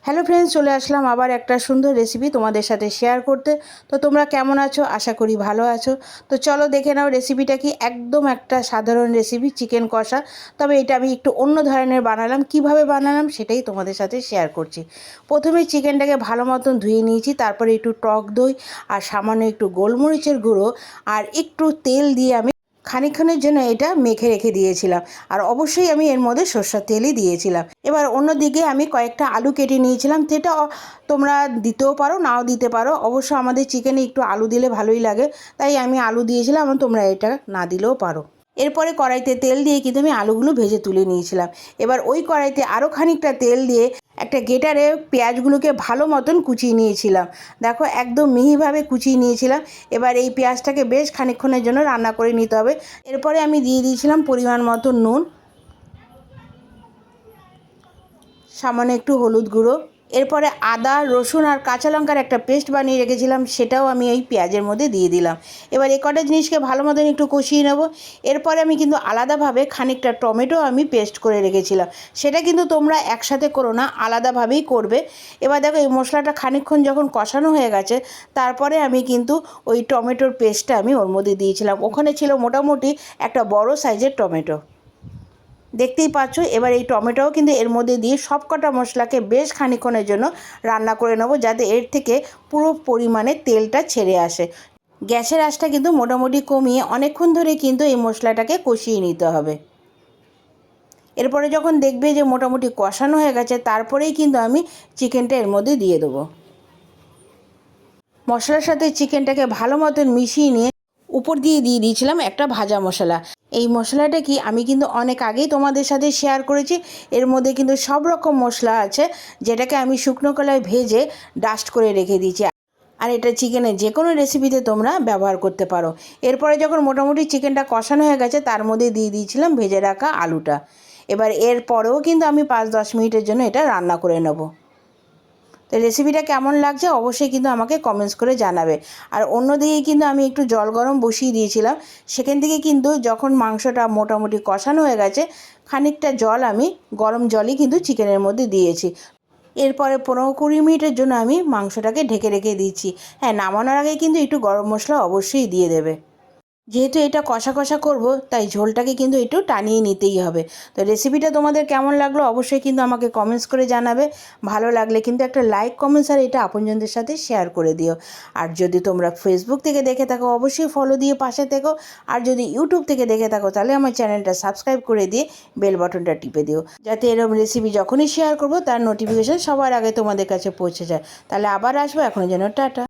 Hello friends, চলে আসলাম আবার একটা সুন্দর রেসিপি তোমাদের সাথে শেয়ার করতে। তো তোমরা কেমন আছো? আশা করি ভালো আছো। তো চলো দেখে নাও রেসিপিটা কি। একদম একটা সাধারণ রেসিপি, চিকেন কষা। তবে এটা আমি একটু অন্য ধরনের বানালাম। কিভাবে বানালাম সেটাই তোমাদের সাথে শেয়ার করছি। প্রথমে চিকেনটাকে ভালো মতন ধুয়ে নিয়েছি, তারপরে একটু টক দই আর সামান্য একটু গোলমরিচের গুঁড়ো আর একটু তেল দিয়ে আমি খানিকক্ষণের জন্য এটা মেখে রেখে দিয়েছিলাম। আর অবশ্যই আমি এর মধ্যে সরষের তেলই দিয়েছিলাম। এবার অন্যদিকে আমি কয়েকটা আলু কেটে নিয়েছিলাম। সেটা তোমরা দিতেও পারো, নাও দিতে পারো। অবশ্য আমাদের চিকেনে একটু আলু দিলে ভালোই লাগে, তাই আমি আলু দিয়েছিলাম। তোমরা এটা না দিলেও পারো। এরপরে কড়াইতে তেল দিয়ে কিন্তু আমি আলুগুলো ভেজে তুলে নিয়েছিলাম। এবার ওই কড়াইতে আরও খানিকটা তেল দিয়ে একটা গ্রেটারে পেঁয়াজগুলোকে ভালো মতন কুচিয়ে নিয়েছিলাম। দেখো, একদম মিহিভাবে কুচিয়ে নিয়েছিলাম। এবার এই পেঁয়াজটাকে বেশ খানিকক্ষণের জন্য রান্না করে নিতে হবে। এরপরে আমি দিয়ে দিয়েছিলাম পরিমাণ মতো নুন, সামান্য একটু হলুদ গুঁড়ো। এরপরে আদা, রসুন আর কাঁচা লঙ্কার একটা পেস্ট বানিয়ে রেখেছিলাম, সেটাও আমি এই পেঁয়াজের মধ্যে দিয়ে দিলাম। এবার এই কটা জিনিসকে ভালো মতন একটু কষিয়ে নেব। এরপরে আমি কিন্তু আলাদাভাবে খানিকটা টমেটো আমি পেস্ট করে রেখেছিলাম। সেটা কিন্তু তোমরা একসাথে করো না, আলাদাভাবেই করবে। এবার দেখো, এই মশলাটা খানিকক্ষণ যখন কষানো হয়ে গেছে, তারপরে আমি কিন্তু ওই টমেটোর পেস্টটা আমি ওর মধ্যে দিয়েছিলাম। ওখানে ছিল মোটামুটি একটা বড় সাইজের টমেটো, দেখতেই পাচ্ছ। এবার এই টমেটোও কিন্তু এর মধ্যে দিয়ে সব কটা মশলাকে বেশ খানিকক্ষণের জন্য রান্না করে নেব, যাতে এর থেকে পুরো পরিমাণে তেলটা ছেড়ে আসে। গ্যাসের আঁচটা কিন্তু মোটামুটি কমিয়ে অনেকক্ষণ ধরে কিন্তু এই মশলাটাকে কষিয়ে নিতে হবে। এরপরে যখন দেখবে যে মোটামুটি কষানো হয়ে গেছে, তারপরেই কিন্তু আমি চিকেনটা এর মধ্যে দিয়ে দেবো। মশলার সাথে চিকেনটাকে ভালো মতন মিশিয়ে নিয়ে উপর দিয়ে দিয়েছিলাম একটা ভাজা মশলা। এই মশলাটা কি আমি কিন্তু অনেক আগেই তোমাদের সাথে শেয়ার করেছি। এর মধ্যে কিন্তু সব রকম মশলা আছে, যেটাকে আমি শুকনো কড়াইয়ে ভেজে ডাস্ট করে রেখে দিয়েছি। আর এটা চিকেনের যে কোনো রেসিপিতে তোমরা ব্যবহার করতে পারো। এরপরে যখন মোটামুটি চিকেনটা কষানো হয়ে গেছে, তার মধ্যে দিয়ে দিয়েছিলাম ভেজে রাখা আলুটা। এবার এর পরেও কিন্তু আমি 5-10 মিনিটের জন্য এটা রান্না করে নেব। তো রেসিপিটা কেমন লাগছে অবশ্যই কিন্তু আমাকে কমেন্টস করে জানাবে। আর অন্যদিকে কিন্তু আমি একটু জল গরম বসিয়ে দিয়েছিলাম। সেখান থেকে কিন্তু যখন মাংসটা মোটামুটি কষানো হয়ে গেছে, খানিকটা জল আমি গরম জলই কিন্তু চিকেনের মধ্যে দিয়েছি। এরপরে 15-20 মিনিটের জন্য আমি মাংসটাকে ঢেকে রেখে দিচ্ছি। হ্যাঁ, নামানোর আগে কিন্তু একটু গরম মশলা অবশ্যই দিয়ে দেবে। যেহেতু এটা কষা কষা করব, তাই ঝোলটাকে কিন্তু একটু টানিয়ে নিতেই হবে। তো রেসিপিটা তোমাদের কেমন লাগলো অবশ্যই কিন্তু আমাকে কমেন্টস করে জানাবে। ভালো লাগলে কিন্তু একটা লাইক, কমেন্টস আর এটা আপনজনদের সাথে শেয়ার করে দিও। আর যদি তোমরা ফেসবুক থেকে দেখে থাকো অবশ্যই ফলো দিয়ে পাশে থেকো। আর যদি ইউটিউব থেকে দেখে থাকো তাহলে আমার চ্যানেলটা সাবস্ক্রাইব করে দিয়ে বেল বাটনটা টিপে দিও, যাতে এরকম রেসিপি যখনই শেয়ার করব তার নোটিফিকেশান সবার আগে তোমাদের কাছে পৌঁছে যায়। তাহলে আবার আসবো, এখনের জন্য টাটা।